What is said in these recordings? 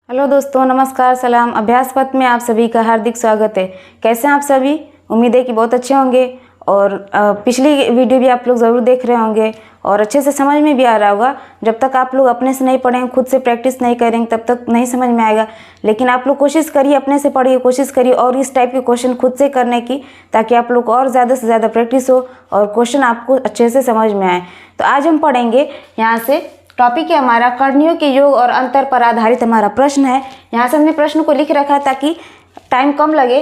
Hello दोस्तों, नमस्कार, सलाम। अभ्यास पथ में आप सभी का हार्दिक स्वागत है। कैसे हैं आप सभी? उम्मीद है कि बहुत अच्छे होंगे और पिछली वीडियो भी आप लोग ज़रूर देख रहे होंगे और अच्छे से समझ में भी आ रहा होगा। जब तक आप लोग अपने से नहीं पढ़ेंगे, खुद से प्रैक्टिस नहीं करेंगे, तब तक नहीं समझ में आएगा। लेकिन आप लोग कोशिश करिए, अपने से पढ़िए, कोशिश करिए और इस टाइप के क्वेश्चन खुद से करने की, ताकि आप लोग को और ज़्यादा से ज़्यादा प्रैक्टिस हो और क्वेश्चन आपको अच्छे से समझ में आए। तो आज हम पढ़ेंगे, यहाँ से टॉपिक है हमारा करणियों के योग और अंतर पर आधारित हमारा प्रश्न है। यहाँ से हमने प्रश्न को लिख रखा है ताकि टाइम कम लगे।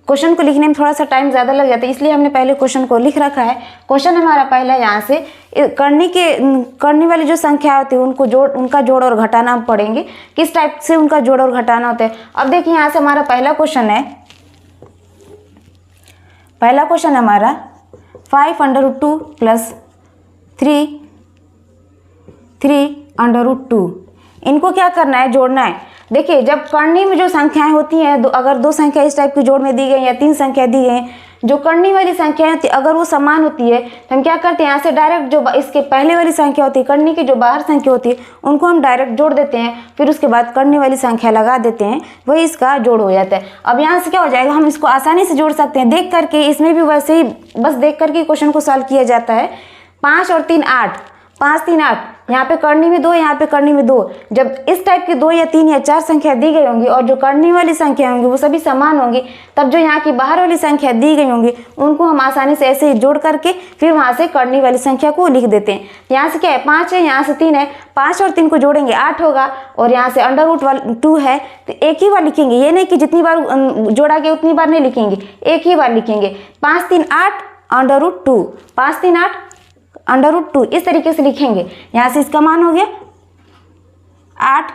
क्वेश्चन को लिखने में थोड़ा सा टाइम ज़्यादा लग जाता है, इसलिए हमने पहले क्वेश्चन को लिख रखा है। क्वेश्चन हमारा पहला यहाँ से करनी वाली जो संख्या होती है उनका जोड़ और घटाना हम पढ़ेंगे, किस टाइप से उनका जोड़ और घटाना होता है। अब देखिए, यहाँ से हमारा पहला क्वेश्चन है हमारा 5√2 प्लस 3√2। इनको क्या करना है? जोड़ना है। देखिए, जब करनी में जो संख्याएं होती हैं, अगर दो संख्या इस टाइप की जोड़ में दी गई या तीन संख्या दी गई, जो करनी वाली संख्याएं होती है अगर वो समान होती है तो हम क्या करते हैं, यहाँ से डायरेक्ट जो इसके पहले वाली संख्या होती है, करनी की जो बाहर संख्या होती है, उनको हम डायरेक्ट जोड़ देते हैं। फिर उसके बाद करने वाली संख्या लगा देते हैं, वही इसका जोड़ हो जाता है। अब यहाँ से क्या हो जाएगा, हम इसको आसानी से जोड़ सकते हैं देख करके। इसमें भी वैसे ही बस देख करके क्वेश्चन को सॉल्व किया जाता है। 5 और 3 8, 5 3 8, यहाँ पे करनी में 2, यहाँ पे करनी में 2। जब इस टाइप की 2 या 3 या 4 संख्या दी गई होंगी और जो करनी वाली संख्या होंगी वो सभी समान होंगी, तब जो यहाँ की बाहर वाली संख्या दी गई होंगी उनको हम आसानी से ऐसे ही जोड़ करके फिर वहाँ से करनी वाली संख्या को लिख देते हैं। यहाँ से क्या है, 5 है, यहाँ से 3 है, 5 और 3 को जोड़ेंगे 8 होगा और यहाँ से √2 है तो एक ही बार लिखेंगे। ये नहीं कि जितनी बार जोड़ा गया उतनी बार नहीं लिखेंगे, एक ही बार लिखेंगे। 5 3 8 √2, 5 3 8 √2, इस तरीके से लिखेंगे। यहाँ से इसका मान हो गया 8,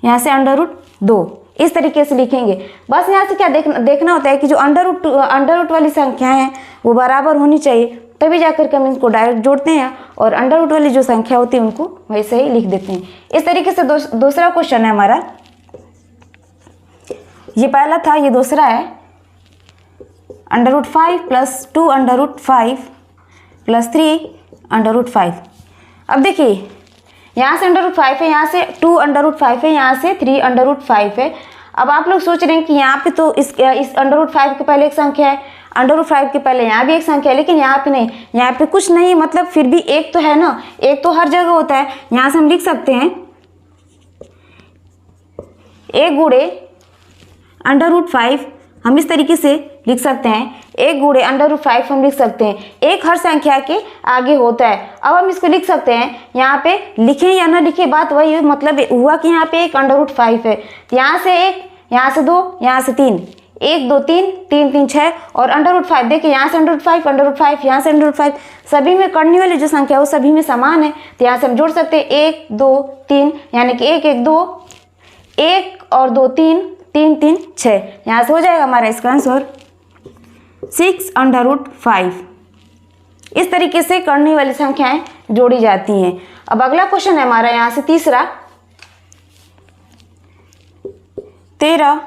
यहाँ से √2, इस तरीके से लिखेंगे। बस यहाँ से क्या देखना होता है कि जो अंडर रूट वाली संख्या है वो बराबर होनी चाहिए, तभी जाकर के हम इसको डायरेक्ट जोड़ते हैं और अंडर रूट वाली जो संख्या होती है उनको वैसे ही लिख देते हैं। इस तरीके से दूसरा क्वेश्चन है हमारा, ये पहला था, ये दूसरा है। √5 प्लस 2√5 प्लस 3√5। अब देखिए, यहाँ से √5 है, यहाँ से 2√5 है, यहाँ से 3√5 है। अब आप लोग सोच रहे हैं कि यहाँ पे तो इस √5 के पहले एक संख्या है, √5 के पहले यहाँ भी एक संख्या है, लेकिन यहाँ पे नहीं, यहाँ पे कुछ नहीं, मतलब फिर भी एक तो है ना, एक तो हर जगह होता है। यहाँ से हम लिख सकते हैं 1 गुणे √5, हम इस तरीके से लिख सकते हैं। 1 गुणे √5 हम लिख सकते हैं, एक हर संख्या के आगे होता है। अब हम इसको लिख सकते हैं, यहाँ पे लिखें या ना लिखें बात वही है, मतलब हुआ कि यहाँ पे एक √5 है, यहाँ से 1, यहाँ से 2, यहाँ से 3, 1 2 3 3 3 6 और √5। देखिए, यहाँ से √5, यहाँ से √5, सभी में करने वाली जो संख्या है वो सभी में समान है, तो यहाँ से हम जोड़ सकते हैं 1 2 3, यानी कि 1 1 2, 1 और 2 3 3 3 6। यहाँ से हो जाएगा हमारा इसका आंसर 6√5। इस तरीके से करने वाली संख्याएं जोड़ी जाती हैं। अब अगला क्वेश्चन है हमारा, यहाँ से तीसरा 13,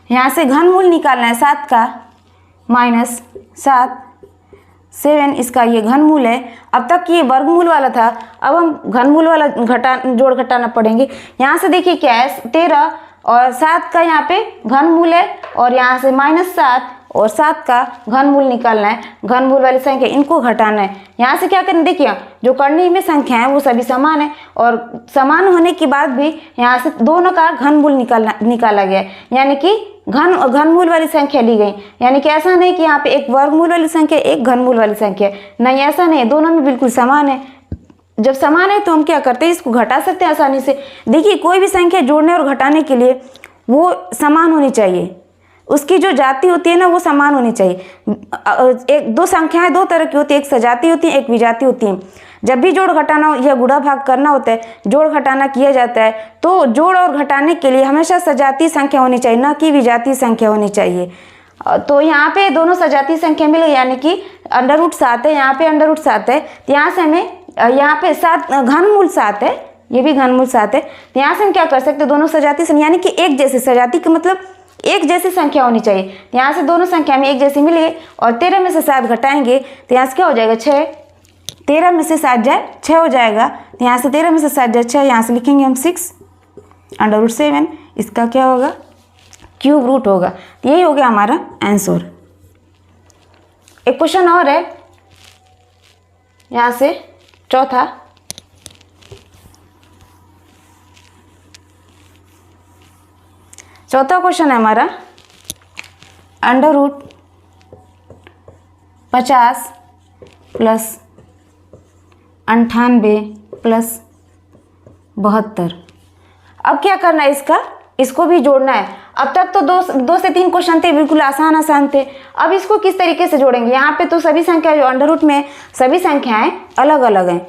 यहाँ से घनमूल निकालना है 7 का -7 7, इसका ये घनमूल है। अब तक ये वर्गमूल वाला था, अब हम घनमूल वाला जोड़ घटाना पड़ेंगे। यहाँ से देखिए क्या है, 13 और 7 का यहाँ पे घनमूल है और यहाँ से -7 और 7 का घनमूल निकालना है, घनमूल वाली संख्या इनको घटाना है। यहाँ से क्या करना, देखिए जो करनी में संख्या है वो सभी समान है और समान होने के बाद भी यहाँ से दोनों का घनमूल निकाला गया, यानी कि घनमूल वाली संख्या ली गई। यानी कि ऐसा नहीं कि यहाँ पे एक वर्गमूल वाली संख्या एक घनमूल वाली संख्या, नहीं, ऐसा नहीं, दोनों में बिल्कुल समान है। जब समान है तो हम क्या करते हैं, इसको घटा सकते हैं आसानी से। देखिए, कोई भी संख्या जोड़ने और घटाने के लिए वो समान होनी चाहिए, उसकी जो जाति होती है ना वो समान होनी चाहिए। दो संख्याएं दो तरह की होती है, एक सजाती होती है, एक विजाती होती है। जब भी जोड़ घटाना या गुणा भाग करना होता है, जोड़ घटाना किया जाता है, तो जोड़ और घटाने के लिए हमेशा सजाती संख्या होनी चाहिए, ना कि विजाती संख्या होनी चाहिए। तो यहाँ पे दोनों सजाती संख्या मिल गई, यानी कि √7 है, यहाँ पे √7 है, तो यहाँ से हमें यहाँ पे 7 घनमूल 7 है, ये भी घनमूल 7 है। तो यहाँ से हम क्या कर सकते हैं, दोनों सजाती संख्या, यानी कि एक जैसी सजाती का मतलब एक जैसी संख्या होनी चाहिए। यहाँ से दोनों संख्या में एक जैसी मिली और 13 में से 7 घटाएंगे तो यहाँ से क्या हो जाएगा 6, 13 में से 7 जाए 6 हो जाएगा। तो यहाँ से 13 में से 7 जाए 6, यहाँ से लिखेंगे हम 6। √7, इसका क्या होगा, क्यूब रूट होगा। तो यही हो गया हमारा आंसर। एक क्वेश्चन और है यहाँ से, चौथा। चौथा क्वेश्चन है हमारा √50 + 98 + 72। अब क्या करना है, इसको भी जोड़ना है। अब तक तो दो से तीन क्वेश्चन थे, बिल्कुल आसान थे। अब इसको किस तरीके से जोड़ेंगे, यहाँ पे तो सभी संख्या जो अंडर रूट में सभी संख्याएं अलग अलग हैं।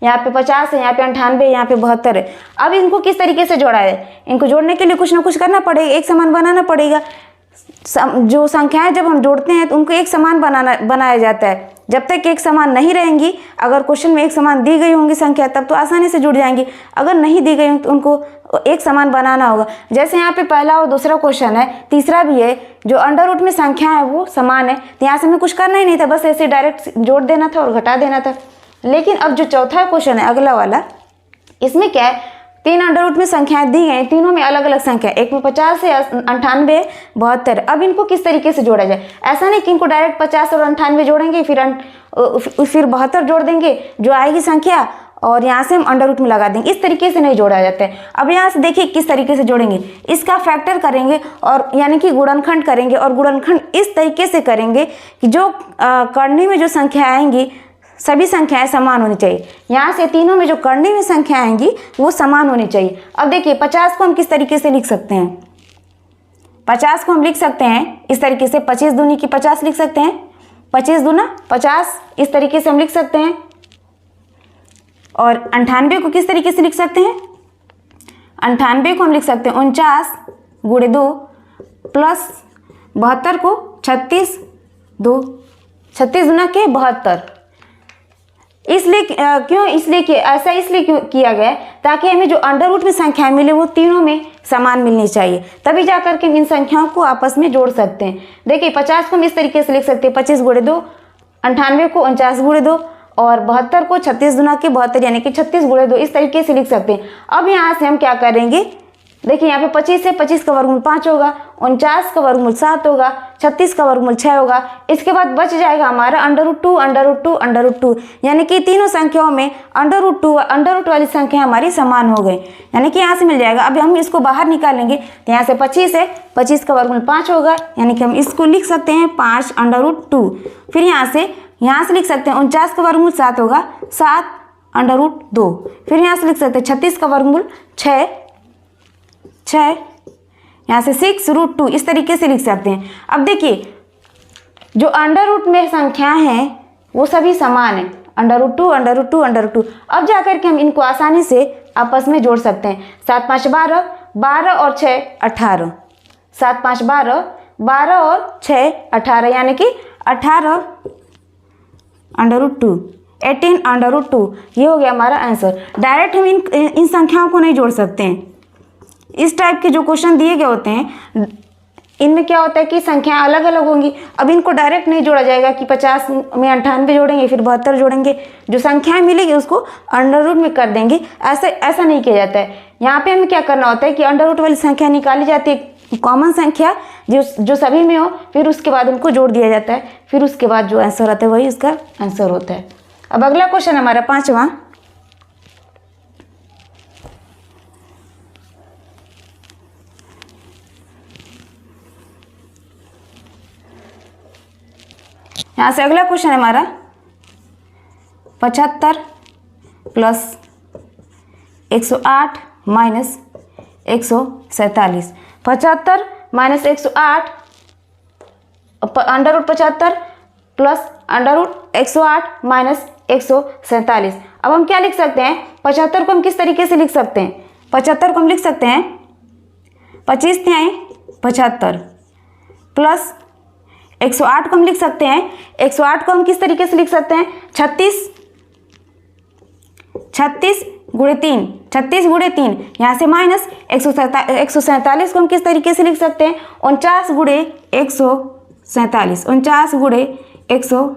यहाँ पे 50 है, यहाँ पे 98, यहाँ पे 72 है। अब इनको किस तरीके से जोड़ा है, इनको जोड़ने के लिए कुछ ना कुछ करना पड़ेगा, एक समान बनाना पड़ेगा। जो संख्याएं जब हम जोड़ते हैं तो उनको एक समान बनाया जाता है। जब तक एक समान नहीं रहेंगी, अगर क्वेश्चन में एक समान दी गई होंगी संख्या, तब तो आसानी से जुड़ जाएंगी। अगर नहीं दी गई होंगी तो उनको एक समान बनाना होगा। जैसे यहाँ पे पहला और दूसरा क्वेश्चन है, तीसरा भी है, जो अंडर रूट में संख्या है वो समान है, तो यहाँ से हमें कुछ करना ही नहीं था, बस ऐसे डायरेक्ट जोड़ देना था और घटा देना था। लेकिन अब जो चौथा क्वेश्चन है, अगला वाला, इसमें क्या है, 3 अंडर रूट में संख्याएं दी गई, तीनों में अलग अलग संख्या, एक में 50 है, 98, 72। अब इनको किस तरीके से जोड़ा जाए, ऐसा नहीं कि इनको डायरेक्ट 50 और 98 जोड़ेंगे, फिर 72 जोड़ देंगे जो आएगी संख्या, और यहाँ से हम अंडर रूट में लगा देंगे। इस तरीके से नहीं जोड़ा जाता है। अब यहाँ से देखिए किस तरीके से जोड़ेंगे, इसका फैक्टर करेंगे और यानी कि गुणनखंड करेंगे, और गुणनखंड इस तरीके से करेंगे कि जो करनी में जो संख्या आएंगी सभी संख्याएं समान होनी चाहिए। यहाँ से तीनों में जो करनी में संख्या आएंगी वो समान होनी चाहिए। अब देखिए 50 को हम किस तरीके से लिख सकते हैं, 50 को हम लिख सकते हैं इस तरीके से, 25 दूनी की 50 लिख सकते हैं, 25 दूना 50, इस तरीके से हम लिख सकते हैं। और 98 को किस तरीके से लिख सकते हैं, 98 को हम लिख सकते हैं 49 × 2 प्लस 72 को 36 दूना के 72। इसलिए क्यों, इसलिए कि ऐसा इसलिए क्यों किया गया ताकि हमें जो अंडर रूट में संख्याएं मिले वो तीनों में समान मिलनी चाहिए, तभी जाकर के इन संख्याओं को आपस में जोड़ सकते हैं। देखिए 50 को हम इस तरीके से लिख सकते हैं 25 × 2, 98 को 49 × 2 और 72 को 36 दूना के 72 यानी कि 36 × 2, इस तरीके से लिख सकते हैं। अब यहाँ से हम क्या करेंगे, देखिए यहाँ पे 25 है, 25 का वर्गमूल 5 होगा, 49 का वर्गमूल 7 होगा, 36 का वर्गमूल 6 होगा। इसके बाद बच जाएगा हमारा √2 यानी कि तीनों संख्याओं में अंडर रूट वाली संख्या हमारी समान हो गई, यानी कि यहाँ से मिल जाएगा। अब हम इसको बाहर निकालेंगे तो यहाँ से 25 है, 25 का वर्गमूल 5 होगा, यानी कि हम इसको लिख सकते हैं 5 √2। फिर यहाँ से लिख सकते हैं 49 का वर्गमूल 7 होगा, 7 √2। फिर यहाँ से लिख सकते हैं 36 का वर्गमूल 6, यहाँ से 6 √2, इस तरीके से लिख सकते हैं। अब देखिए जो अंडर रूट में संख्याएं हैं वो सभी समान है, √2। अब जाकर के हम इनको आसानी से आपस में जोड़ सकते हैं। 7 5 12, 12 और 6 18, 7 5 12, 12 और 6 18, यानी कि 18 √2, 18 √2। ये हो गया हमारा आंसर। डायरेक्ट हम इन संख्याओं को नहीं जोड़ सकते हैं। इस टाइप के जो क्वेश्चन दिए गए होते हैं इनमें क्या होता है कि संख्याएं अलग अलग होंगी। अब इनको डायरेक्ट नहीं जोड़ा जाएगा कि 50 में 98 जोड़ेंगे फिर 72 जोड़ेंगे, जो संख्याएं मिलेगी उसको अंडर रूट में कर देंगे, ऐसा नहीं किया जाता है। यहाँ पे हमें क्या करना होता है कि अंडर रूट वाली संख्या निकाली जाती है, कॉमन संख्या जो सभी में हो, फिर उसके बाद उनको जोड़ दिया जाता है, फिर उसके बाद जो आंसर आता है वही उसका आंसर होता है। अब अगला क्वेश्चन हमारा 5वां, यहाँ से अगला क्वेश्चन है हमारा 75 + 108 - 147। 75 - 108 √75 प्लस √108 - 147। अब हम क्या लिख सकते हैं, 75 को हम किस तरीके से लिख सकते हैं, 75 को हम लिख सकते हैं 25 तिहाई 75 प्लस 108 को हम लिख सकते हैं, 108 को हम किस तरीके से लिख सकते हैं 36 × 3, यहाँ से माइनस 147 को हम किस तरीके से लिख सकते हैं 49 × 147, 49 ×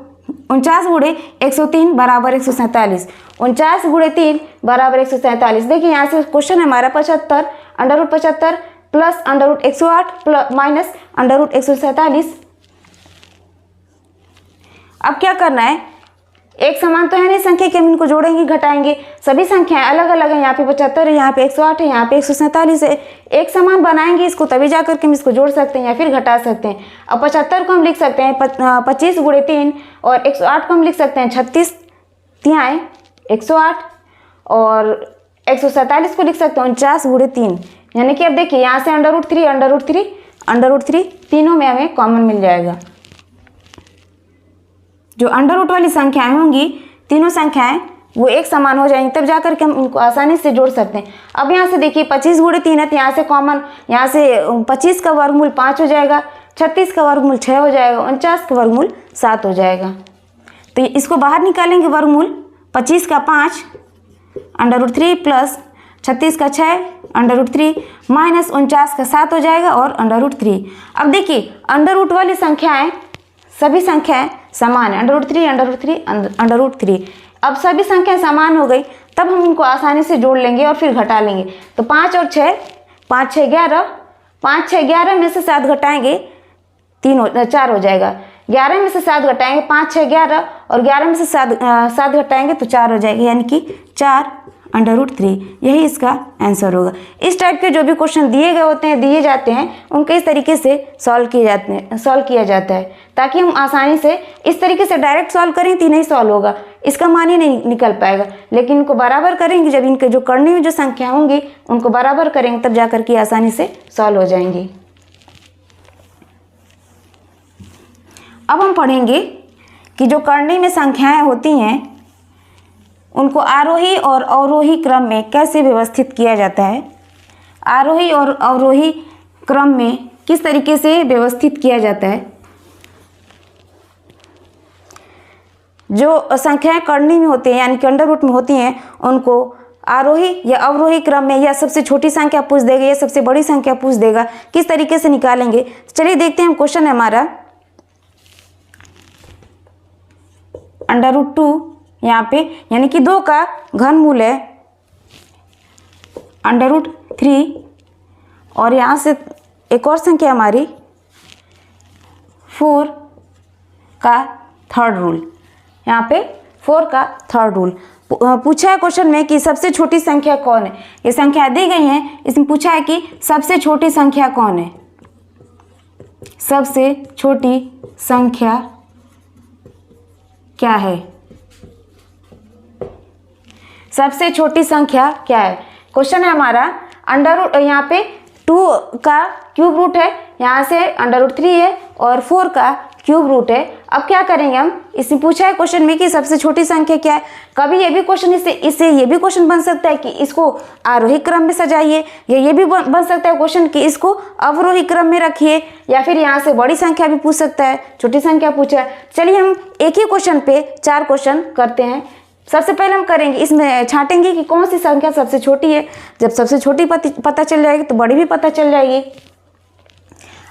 103 बराबर 147, 49 × 3 बराबर 147। देखिए यहाँ से क्वेश्चन है हमारा 75 √75 प्लस √108 माइनस √147। अब क्या करना है, एक समान तो है नहीं संख्या कि हम इनको जोड़ेंगे घटाएंगे, सभी संख्याएं अलग अलग है। यहाँ पे 75 है, यहाँ पे 108 है, यहाँ पे 147 है। एक समान बनाएंगे इसको तभी जाकर के हम इसको जोड़ सकते हैं या फिर घटा सकते हैं। अब 75 को हम लिख सकते हैं 25 × 3 और 108 को हम लिख सकते हैं 36 तिहाई 108 और 147 को लिख सकते हैं 49 × 3। यानी कि अब देखिए यहाँ से √3 तीनों में हमें कॉमन मिल जाएगा। जो अंडर रूट वाली संख्याएं होंगी तीनों संख्याएं वो एक समान हो जाएंगी, तब जाकर के हम उनको आसानी से जोड़ सकते हैं। अब यहाँ से देखिए 25 × 3 है तो यहाँ से कॉमन, यहाँ से 25 का वर्गमूल 5 हो जाएगा, 36 का वर्गमूल 6 हो जाएगा, 49 का वर्गमूल 7 हो जाएगा। तो इसको बाहर निकालेंगे वर्गमूल, 25 का 5 √3 प्लस 36 का 6 √3 माइनस 49 का 7 हो जाएगा और √3। अब देखिए अंडर रूट वाली संख्याएं सभी संख्याएं समान है, √3 अब सभी संख्याएं समान हो गई, तब हम इनको आसानी से जोड़ लेंगे और फिर घटा लेंगे। तो 5 और 6 5 6 11, 5 6 11 में से 7 घटाएंगे 4 हो जाएगा, 11 में से 7 घटाएंगे 5 6 11 और 11 में से 7 घटाएंगे तो 4 हो जाएगा, यानी कि 4 √3। यही इसका आंसर होगा। इस टाइप के जो भी क्वेश्चन दिए जाते हैं उनको इस तरीके से सॉल्व किया जाता है, ताकि हम आसानी से इस तरीके से डायरेक्ट सॉल्व करें तो नहीं सॉल्व होगा, इसका मान ही नहीं निकल पाएगा। लेकिन इनको बराबर करेंगे, जब इनके जो करने में जो संख्या होंगी उनको बराबर करेंगे तब जाकर के आसानी से सॉल्व हो जाएंगी। अब हम पढ़ेंगे कि जो करने में संख्याएं होती हैं उनको आरोही और अवरोही क्रम में कैसे व्यवस्थित किया जाता है। आरोही और अवरोही क्रम में किस तरीके से व्यवस्थित किया जाता है। जो संख्याएं करनी में होती हैं यानी कि अंडर रूट में होती हैं उनको आरोही या अवरोही क्रम में या सबसे छोटी संख्या पूछ देगा या सबसे बड़ी संख्या पूछ देगा, किस तरीके से निकालेंगे। चलिए देखते हैं, हम क्वेश्चन है हमारा √2 यहाँ पे यानी कि 2 का घनमूल है √3 और यहाँ से एक और संख्या हमारी 4 का थर्ड रूल, यहाँ पे 4 का थर्ड रूल पूछा है क्वेश्चन में कि सबसे छोटी संख्या कौन है। ये संख्या दी गई है, इसमें पूछा है कि सबसे छोटी संख्या कौन है। सबसे छोटी संख्या क्या है, सबसे छोटी संख्या क्या है। क्वेश्चन है हमारा अंडर रूट, यहाँ पे 2 का क्यूब रूट है, यहाँ से √3 है और 4 का क्यूब रूट है। अब क्या करेंगे हम, इसमें पूछा है क्वेश्चन में कि सबसे छोटी संख्या क्या है। कभी ये भी क्वेश्चन इससे ये भी क्वेश्चन बन सकता है कि इसको आरोही क्रम में सजाइए, या ये भी बन सकता है क्वेश्चन कि इसको अवरोही क्रम में रखिए, या फिर यहाँ से बड़ी संख्या भी पूछ सकता है, छोटी संख्या पूछा है। चलिए हम एक ही क्वेश्चन पे 4 क्वेश्चन करते हैं। सबसे पहले हम करेंगे, इसमें छांटेंगे कि कौन सी संख्या सबसे छोटी है। जब सबसे छोटी पता चल जाएगी तो बड़ी भी पता चल जाएगी।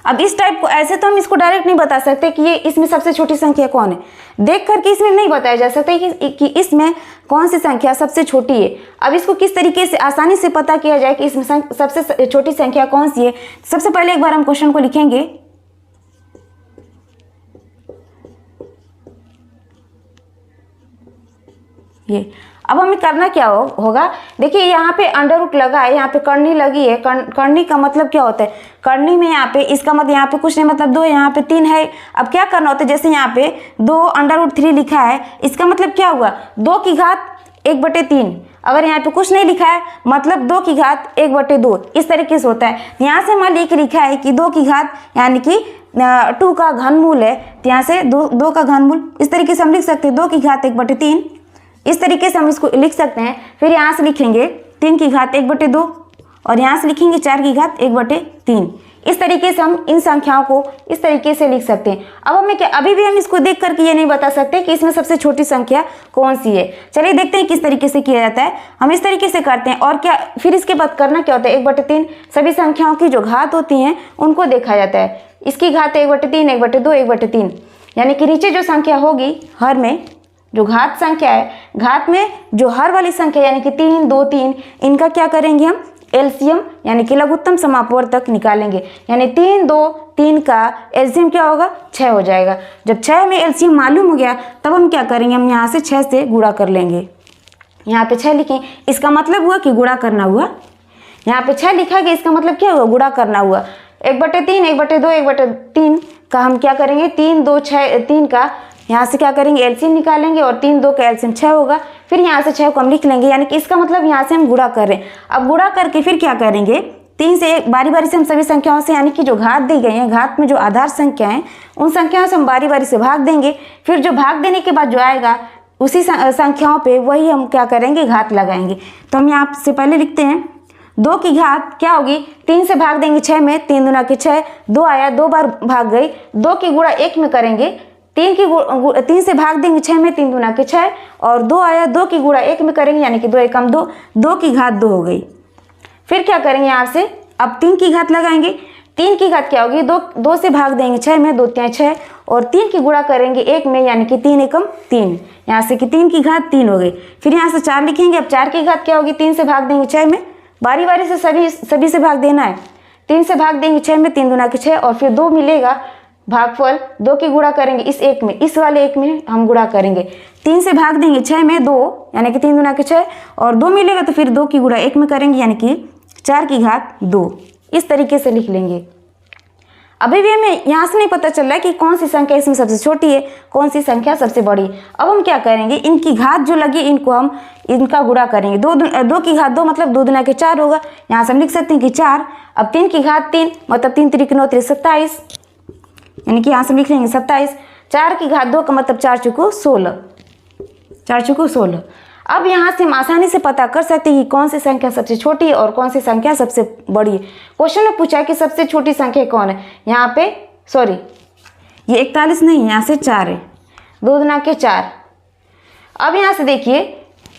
अब इस टाइप को ऐसे तो हम इसको डायरेक्ट नहीं बता सकते कि ये इसमें सबसे छोटी संख्या कौन है, देख करके इसमें नहीं बताया जा सकता कि इसमें कौन सी संख्या सबसे छोटी है। अब इसको किस तरीके से आसानी से पता किया जाए कि इसमें सबसे छोटी संख्या कौन सी है। सबसे पहले एक बार हम क्वेश्चन को लिखेंगे। ये अब हमें करना क्या होगा, देखिए यहाँ पे अंडर रूट लगा है, यहाँ पे करनी लगी है। करनी का मतलब क्या होता है, करनी में यहाँ पे इसका मतलब यहाँ पे कुछ नहीं, मतलब 2, यहाँ पे 3 है। अब क्या करना होता है, जैसे यहाँ पे 2 √3 लिखा है, इसका मतलब क्या हुआ 2 की घात 1/3। अगर यहाँ पे कुछ नहीं लिखा है मतलब 2 की घात 1/2, इस तरीके से होता है। यहाँ से मान लीजिए लिखा है कि 2 की घात यानी कि 2 का घनमूल है, तो यहाँ से 2 का घनमूल इस तरीके से हम लिख सकते हैं, 2 की घात 1/3, इस तरीके से हम इसको लिख सकते हैं। फिर यहाँ से लिखेंगे 3 की घात 1/2 और यहाँ से लिखेंगे 4 की घात 1/3। इस तरीके से हम इन संख्याओं को इस तरीके से लिख सकते हैं। अब हमें क्या, अभी भी हम इसको देख करके ये नहीं बता सकते कि इसमें सबसे छोटी संख्या कौन सी है। चलिए देखते हैं किस तरीके से किया जाता है। हम इस तरीके से करते हैं और क्या, फिर इसके बाद करना क्या होता है, 1/3 सभी संख्याओं की जो घात होती हैं उनको देखा जाता है। इसकी घात 1/3, 1/2, 1/3, यानी कि नीचे जो संख्या होगी हर में जो घात संख्या है, घात में जो हर वाली संख्या यानी कि 3, 2, 3, इनका क्या करेंगे हम एलसीएम यानी कि लघुत्तम समापवर्तक निकालेंगे, यानी 3 2 3 का एलसीएम क्या होगा 6 हो जाएगा। जब 6 में एलसीएम मालूम हो गया तब हम क्या करेंगे, हम यहाँ से 6 से गुणा कर लेंगे। यहाँ पे 6 लिखें, इसका मतलब हुआ कि गुणा करना हुआ। यहाँ पे 6 लिखा गया, इसका मतलब क्या हुआ, गुणा करना हुआ। 1/3 1/2 1/3 का हम क्या करेंगे, 3 2 6 3 का यहाँ से क्या करेंगे एलसीएम निकालेंगे और 3 2 का एलसीएम 6 होगा। फिर यहाँ से 6 को हम लिख लेंगे, यानी कि इसका मतलब यहाँ से हम गुणा कर रहे हैं। अब गुणा करके फिर क्या करेंगे, 3 से बारी बारी से हम सभी संख्याओं से, यानी कि जो घात दी गई हैं, घात में जो आधार संख्या है उन संख्याओं से हम बारी बारी से भाग देंगे। फिर जो भाग देने के बाद जो आएगा उसी संख्याओं पे वही हम क्या करेंगे, घात लगाएंगे। तो हम यहाँ से पहले लिखते हैं 2 की घात क्या होगी, 3 से भाग देंगे 6 में, 3 दूना के 6, 2 आया 2 बार भाग गई, 2 की गुणा 1 में करेंगे, 3 से भाग देंगे 6 में, 3 दूना के 6 और 2 आया 2 की गुणा 1 में करेंगे, यानी कि 2 एकम 2, 2 की घात 2 हो गई। फिर क्या करेंगे यहाँ से, अब 3 की घात लगाएंगे। 3 की घात क्या होगी, 2 से भाग देंगे 6 में, 2 3 6 और 3 की गुणा करेंगे 1 में, यानी कि 3 एकम 3, यहाँ से कि 3 की घात 3 हो गई। फिर यहाँ से 4 लिखेंगे। अब 4 की घात क्या होगी, 3 से भाग देंगे 6 में, बारी बारी से सभी से भाग देना है। 3 से भाग देंगे 6 में, 3 दूना के 6 और फिर 2 मिलेगा भागफल, 2 की गुणा करेंगे इस 1 में, इस वाले 1 में हम गुणा करेंगे। 3 से भाग देंगे 6 में 2, यानी कि 3 दूना के 6 और 2 मिलेगा तो फिर 2 की गुणा 1 में करेंगे, यानी कि 4 की घात 2। इस तरीके से लिख लेंगे। अभी भी हमें यहाँ से नहीं पता चल रहा है कि कौन सी संख्या इसमें सबसे छोटी है, कौन सी संख्या सबसे बड़ी। अब हम क्या करेंगे, इनकी घात जो लगी इनको हम इनका गुणा करेंगे। 2 की घात 2 मतलब 2 दूना के 4 होगा, यहाँ से हम लिख सकते हैं कि 4। अब 3 की घात 3 मतलब 3 3 9 27, यानी कि यहाँ से लिख लेंगे 27। 4 की घात 2 का मतलब 4 चुको 16, 4 चुको 16। अब यहाँ से हम आसानी से पता कर सकते हैं कि कौन सी संख्या सबसे छोटी है और कौन सी संख्या सबसे बड़ी है। क्वेश्चन में पूछा है कि सबसे छोटी संख्या कौन है, यहाँ पे सॉरी ये 41 नहीं, यहाँ से 4 है, 2 दूना के 4। अब यहाँ से देखिए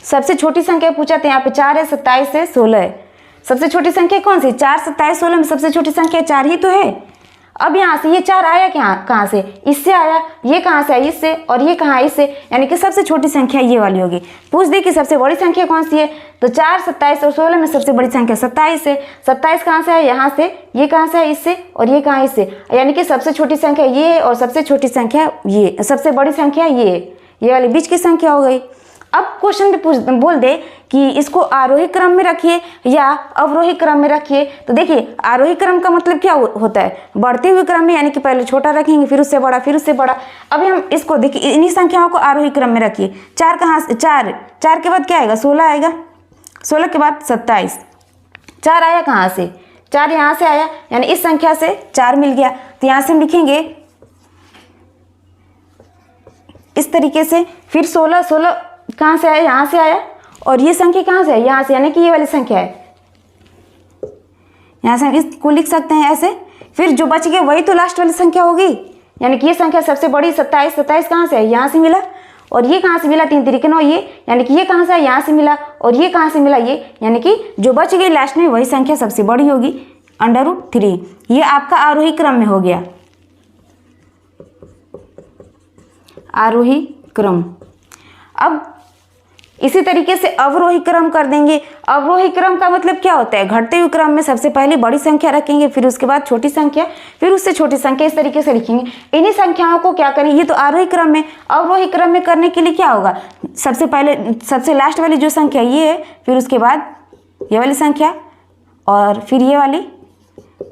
सबसे छोटी संख्या पूछा तो यहाँ पे 4 है, 27 है, 16 है। सबसे छोटी संख्या कौन सी, 4 27 16 में सबसे छोटी संख्या 4 ही तो है। अब यहाँ से ये 4 आया कहाँ से, इससे आया, ये कहाँ से आया, इससे, और ये कहाँ है, इससे, यानी कि सबसे छोटी संख्या ये वाली होगी। पूछ दे कि सबसे बड़ी संख्या कौन सी है, तो 4 27 और 16 में सबसे बड़ी संख्या 27 है। 27 कहाँ से है, यहाँ से, ये कहाँ से है, इससे, और ये कहाँ है, इससे, यानी कि सबसे छोटी संख्या ये है और सबसे छोटी संख्या ये, सबसे बड़ी संख्या ये है, ये वाली बीच की संख्या हो गई। अब क्वेश्चन में बोल दे कि इसको आरोही क्रम में रखिए या अवरोही क्रम में रखिए, तो देखिए आरोही क्रम का मतलब क्या होता है, बढ़ते हुए क्रम में, यानी कि पहले छोटा रखेंगे फिर उससे बड़ा फिर उससे बड़ा। अभी हम इसको देखिए इन्हीं संख्याओं को आरोही क्रम में रखिए। 4 कहाँ से, 4 के बाद क्या आएगा, 16 आएगा, 16 के बाद 27। 4 आया कहाँ से, 4 यहाँ से आया, यानी इस संख्या से 4 मिल गया, तो यहाँ से हम लिखेंगे इस तरीके से। फिर 16 कहाँ से आया, यहाँ से आया, और ये संख्या कहाँ से है, यहाँ से, यानी कि ये वाली संख्या है, यहाँ से हम इसको लिख सकते हैं ऐसे। फिर जो बच गया वही तो लास्ट वाली संख्या होगी, यानी कि ये संख्या सबसे बड़ी 27। 27 कहाँ से है, यहाँ से मिला, और ये कहाँ से मिला, 3 3 9 ये, यानी कि ये कहाँ से है, यहाँ से मिला, और ये कहाँ से मिला, ये, यानी कि जो बच गई लास्ट में वही संख्या सबसे बड़ी होगी, √3। ये आपका आरोही क्रम में हो गया, आरोही क्रम। अब इसी तरीके से अवरोही क्रम कर देंगे। अवरोही क्रम का मतलब क्या होता है, घटते हुए क्रम में सबसे पहले बड़ी संख्या रखेंगे, फिर उसके बाद छोटी संख्या, फिर उससे छोटी संख्या, इस तरीके से लिखेंगे। इन्हीं संख्याओं को क्या करेंगे, ये तो आरोही क्रम में। अवरोही क्रम में करने के लिए क्या होगा, सबसे पहले सबसे लास्ट वाली जो संख्या ये है, फिर उसके बाद ये वाली संख्या, और फिर ये वाली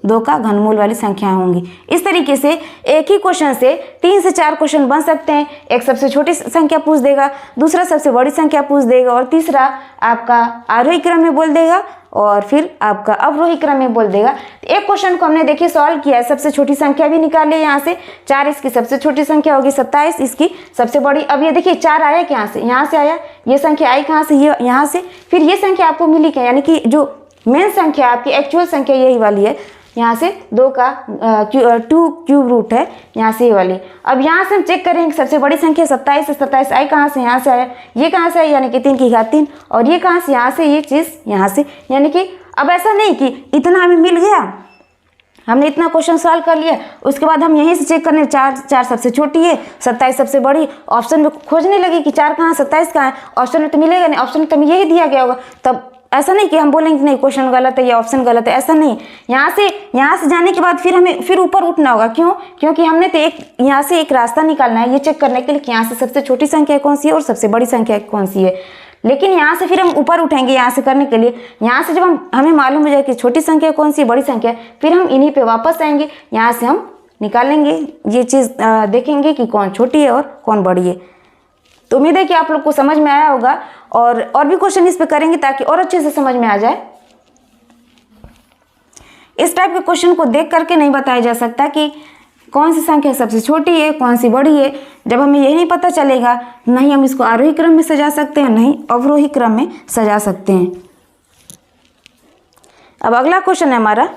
2 का घनमूल वाली संख्याएं होंगी। इस तरीके से एक ही क्वेश्चन से 3 से 4 क्वेश्चन बन सकते हैं। एक सबसे छोटी संख्या पूछ देगा, दूसरा सबसे बड़ी संख्या पूछ देगा, और तीसरा आपका आरोही क्रम में बोल देगा, और फिर आपका अवरोही क्रम में बोल देगा। एक क्वेश्चन को हमने देखिए सॉल्व किया है, सबसे छोटी संख्या भी निकाले यहाँ से। 4 इसकी सबसे छोटी संख्या होगी, 27 इसकी सबसे बड़ी। अब ये देखिए 4 आया कहाँ से, यहाँ से आया, ये संख्या आई कहाँ से, ये यहाँ से, फिर ये संख्या आपको मिली क्या, यानी कि जो मेन संख्या आपकी एक्चुअल संख्या यही वाली है, यहाँ से 2 का 2 क्यूब रूट है, यहाँ से ये वाली। अब यहाँ से हम चेक करेंगे सबसे बड़ी संख्या 27 है, 27 आई कहाँ से, यहाँ से आया, ये कहाँ से आई, यानी कि 3 की घात 3, और ये कहाँ से, यहाँ से, ये चीज़ यहाँ से, यानी कि अब ऐसा नहीं कि इतना हमें मिल गया, हमने इतना क्वेश्चन सॉल्व कर लिया, उसके बाद हम यहीं से चेक करने 4 सबसे छोटी है, 27 सबसे बड़ी। ऑप्शन में खोजने लगे कि 4 कहाँ, 27 कहाँ है, ऑप्शन में तो मिलेगा नहीं, ऑप्शन में तो यही दिया गया होगा, तब ऐसा नहीं कि हम बोलेंगे कि नहीं क्वेश्चन गलत है या ऑप्शन गलत है, ऐसा नहीं। यहाँ से जाने के बाद फिर हमें फिर ऊपर उठना होगा। क्यों? क्योंकि हमने तो यहाँ से एक रास्ता निकालना है ये चेक करने के लिए कि यहाँ से सबसे छोटी संख्या कौन सी है और सबसे बड़ी संख्या कौन सी है। लेकिन यहाँ से फिर हम ऊपर उठेंगे यहाँ से करने के लिए। यहाँ से जब हमें मालूम हो जाए कि छोटी संख्या कौन सी, बड़ी संख्या, फिर हम इन्हीं पे वापस आएंगे, यहाँ से हम निकालेंगे ये चीज़, देखेंगे कि कौन छोटी है और कौन बड़ी है। तो उम्मीद है कि आप लोग को समझ में आया होगा और भी क्वेश्चन इस पे करेंगे ताकि और अच्छे से समझ में आ जाए। इस टाइप के क्वेश्चन को देख करके नहीं बताया जा सकता कि कौन सी संख्या सबसे छोटी है कौन सी बड़ी है। जब हमें यही नहीं पता चलेगा, नहीं हम इसको आरोही क्रम में सजा सकते हैं, नहीं अवरोही क्रम में सजा सकते हैं। अब अगला क्वेश्चन है हमारा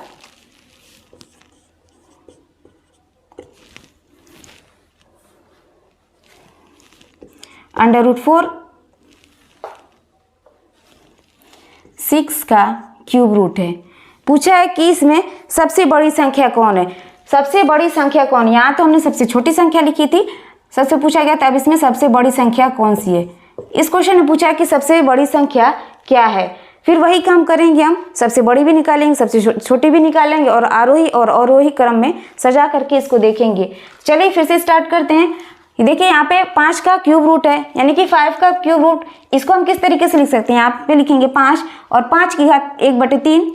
√4 6 का क्यूब रूट है। पूछा है कि इसमें सबसे बड़ी संख्या कौन है। सबसे बड़ी संख्या कौन? यहाँ तो हमने सबसे छोटी संख्या लिखी थी, सबसे पूछा गया था, अब इसमें सबसे बड़ी संख्या कौन सी है। इस क्वेश्चन में पूछा है कि सबसे बड़ी संख्या क्या है। फिर वही काम करेंगे, हम सबसे बड़ी भी निकालेंगे सबसे छोटी भी निकालेंगे और आरोही और अवरोही क्रम में सजा करके इसको देखेंगे। चलिए फिर से स्टार्ट करते हैं। देखिए यहाँ पे 5 का क्यूब रूट है, यानी कि 5 का क्यूब रूट। इसको हम किस तरीके से लिख सकते हैं? यहाँ पे लिखेंगे 5 और 5 की घात 1/3।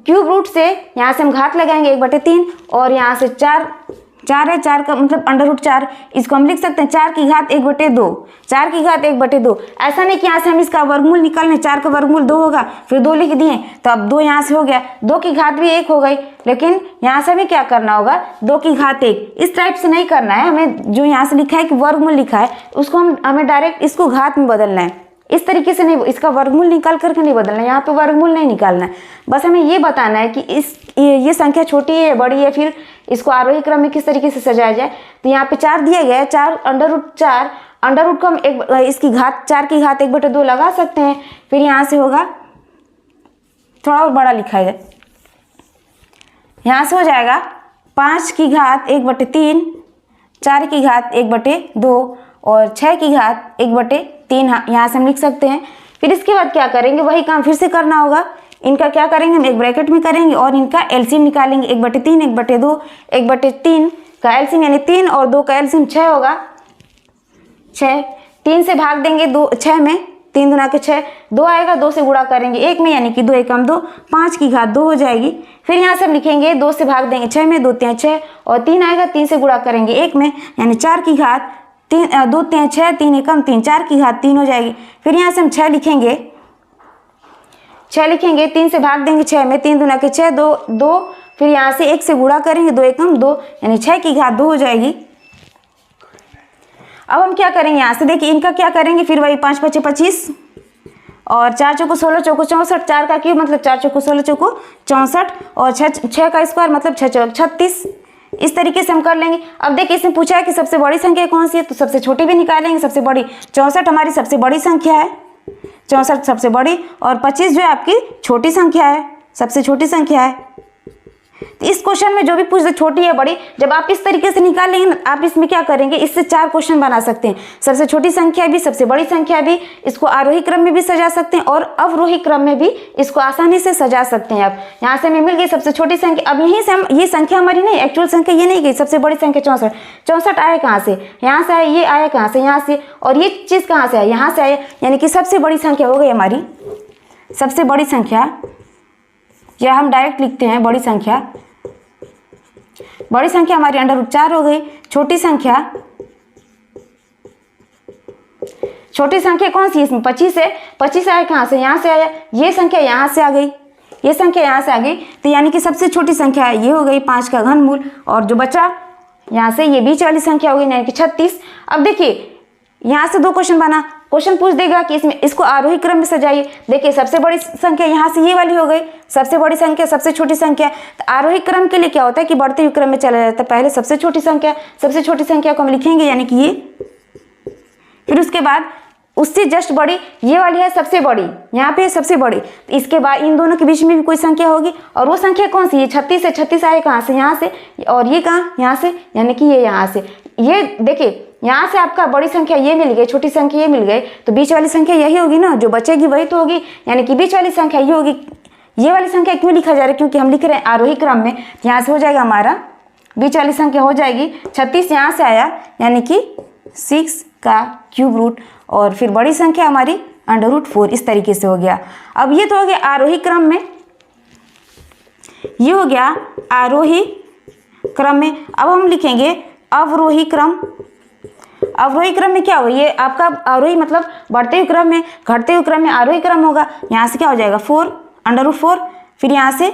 क्यूब रूट से यहाँ से हम घात लगाएंगे 1/3 और यहाँ से 4 है, 4 का मतलब √4। इसको हम लिख सकते हैं 4 की घात 1/2। 4 की घात 1/2। ऐसा नहीं कि यहाँ से हम इसका वर्गमूल निकालने, 4 का वर्गमूल 2 होगा, फिर 2 लिख दिए तो अब 2 यहाँ से हो गया, 2 की घात भी 1 हो गई। लेकिन यहाँ से हमें क्या करना होगा? 2 की घात 1। इस टाइप से नहीं करना है हमें। जो यहाँ से लिखा है कि वर्गमूल लिखा है उसको हमें डायरेक्ट इसको घात में बदलना है। इस तरीके से नहीं, इसका वर्गमूल निकाल करके नहीं बदलना है, यहाँ पे वर्गमूल नहीं निकालना है। बस हमें ये बताना है कि ये संख्या छोटी है या बड़ी है, फिर इसको आरोही क्रम में किस तरीके से सजाया जाए। तो यहाँ पे 4 दिया गया है, 4 √4, अंडर रूट को हम इसकी घात 4 की घात 1/2 लगा सकते हैं। फिर यहाँ से होगा, थोड़ा और बड़ा लिखा है, यहाँ से हो जाएगा 5 की घात 1/3, 4 की घात 1/2 और 6 की घात 1/3 यहाँ से हम लिख सकते हैं। फिर इसके बाद क्या करेंगे? वही काम फिर से करना होगा। इनका क्या करेंगे? हम एक ब्रैकेट में करेंगे और इनका एलसीएम निकालेंगे। 1/3, 1/2, 1/3 का एलसीएम यानी 3 और 2 का एलसीएम 6 होगा। 6 3 से भाग देंगे 6 में, 3 दूना के 6, 2 आएगा, 2 से गुणा करेंगे 1 में यानी कि 2 एकम 2, 5 की घात 2 हो जाएगी। फिर यहाँ से हम लिखेंगे 2 से भाग देंगे 6 में, 2 3 6 और 3 आएगा, 3 से गुणा करेंगे 1 में यानी 4 की घात 2 3 6, 3 एकम 3, 4 की घात 3 हो जाएगी। फिर यहाँ से हम 6 लिखेंगे, 3 से भाग देंगे 6 में, 3 दूना के 6, 2, फिर यहाँ से 1 से गुणा करेंगे 2 एकम 2 यानी 6 की घात 2 हो जाएगी। अब हम क्या करेंगे? यहाँ से देखिए इनका क्या करेंगे, फिर वही 5 5 25 और 4 चौको 16 चौको 64, 4 का क्यूब मतलब 4 चौको 16 चौको 64 और 6 का स्क्वायर मतलब 6 चौक 36। इस तरीके से हम कर लेंगे। अब देखिए इसमें पूछा है कि सबसे बड़ी संख्या कौन सी है, तो सबसे छोटी भी निकालेंगे, सबसे बड़ी 64 हमारी सबसे बड़ी संख्या है, 64 सबसे बड़ी और 25 जो है आपकी छोटी संख्या है, सबसे छोटी संख्या है। तो इस क्वेश्चन में जो भी पूछ दे छोटी है बड़ी, जब आप इस तरीके से निकालेंगे ना, आप इसमें क्या करेंगे, इससे 4 क्वेश्चन बना सकते हैं। सबसे छोटी संख्या भी, सबसे बड़ी संख्या भी, इसको आरोही क्रम में भी सजा सकते हैं और अवरोही क्रम में भी इसको आसानी से सजा सकते हैं। आप यहाँ से हमें मिल गई सबसे छोटी संख्या। अब यहीं से हम, ये संख्या हमारी नहीं, एक्चुअल संख्या ये नहीं गई, सबसे बड़ी संख्या 64 आया कहाँ से? यहाँ से आया, ये आया कहाँ से? यहाँ से, और ये चीज़ कहाँ से आया? यहाँ से आया, यानी कि सबसे बड़ी संख्या हो गई हमारी सबसे बड़ी संख्या, या हम डायरेक्ट लिखते हैं बड़ी संख्या हमारी √4 हो गई। छोटी संख्या कौन सी है इसमें? 25 है। 25 आया कहाँ से? यहाँ से आया। ये संख्या यहाँ से आ गई, ये संख्या यहाँ से आ गई, तो यानी कि सबसे छोटी संख्या है ये हो गई 5 का घनमूल, और जो बचा यहाँ से ये बीच वाली संख्या हो गई यानी कि 36। अब देखिए यहाँ से 2 क्वेश्चन बना, क्वेश्चन पूछ देगा कि इसमें इसको आरोही क्रम में सजाइए। देखिए सबसे बड़ी संख्या यहाँ से ये वाली हो गई, सबसे बड़ी संख्या, सबसे छोटी संख्या। तो आरोही क्रम के लिए क्या होता है कि बढ़ते हुए क्रम में चला जाता है। पहले सबसे छोटी संख्या को हम लिखेंगे यानी कि ये, फिर उसके बाद उससे जस्ट बड़ी ये वाली है सबसे बड़ी, यहाँ पे सबसे बड़ी। तो इसके बाद इन दोनों के बीच में भी कोई संख्या होगी, और वो संख्या कौन सी है? 36 है। 36 आए कहाँ से? यहाँ से, और ये कहाँ? यहाँ से, यानी कि ये यहाँ से। ये देखिए यहाँ से आपका बड़ी संख्या ये मिल गई, छोटी संख्या ये मिल गई, तो बीच वाली संख्या यही होगी ना, जो बचेगी वही तो होगी, यानी कि बीच वाली संख्या ये होगी। ये वाली संख्या क्यों लिखा जा रहा है, क्योंकि हम लिख रहे हैं आरोही क्रम में। यहाँ से हो जाएगा हमारा बीच वाली संख्या हो जाएगी 36 यहाँ से आया, यानी कि 6 का क्यूब रूट, और फिर बड़ी संख्या हमारी √4, इस तरीके से हो गया। अब ये तो हो गया आरोही क्रम में, ये हो गया आरोही क्रम में। अब हम लिखेंगे अवरोही क्रम। अवरोही क्रम में क्या होगा, ये आपका आरोही मतलब बढ़ते हुए क्रम में, घटते हुए क्रम में आरोही क्रम होगा। यहाँ से क्या हो जाएगा 4 √4, फिर यहाँ से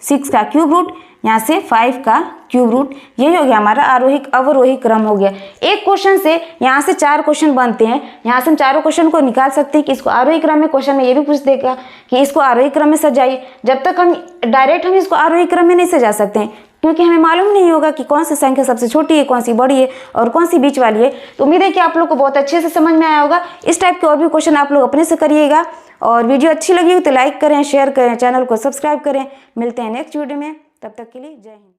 6 का क्यूब रूट, यहाँ से 5 का क्यूब रूट, यही हो गया हमारा आरोही अवरोही क्रम हो गया। एक क्वेश्चन से यहाँ से 4 क्वेश्चन बनते हैं, यहाँ से हम चारों क्वेश्चन को निकाल सकते हैं कि इसको आरोही क्रम में, क्वेश्चन में ये भी पूछ देगा कि इसको आरोही क्रम में सजाइए। जब तक हम डायरेक्ट हम इसको आरोही क्रम में नहीं सजा सकते हैं, क्योंकि हमें मालूम नहीं होगा कि कौन सी संख्या सबसे छोटी है, कौन सी बड़ी है और कौन सी बीच वाली है। तो उम्मीद है कि आप लोग को बहुत अच्छे से समझ में आया होगा। इस टाइप के और भी क्वेश्चन आप लोग अपने से करिएगा, और वीडियो अच्छी लगी हो तो लाइक करें, शेयर करें, चैनल को सब्सक्राइब करें। मिलते हैं नेक्स्ट वीडियो में, तब तक के लिए जय हिंद।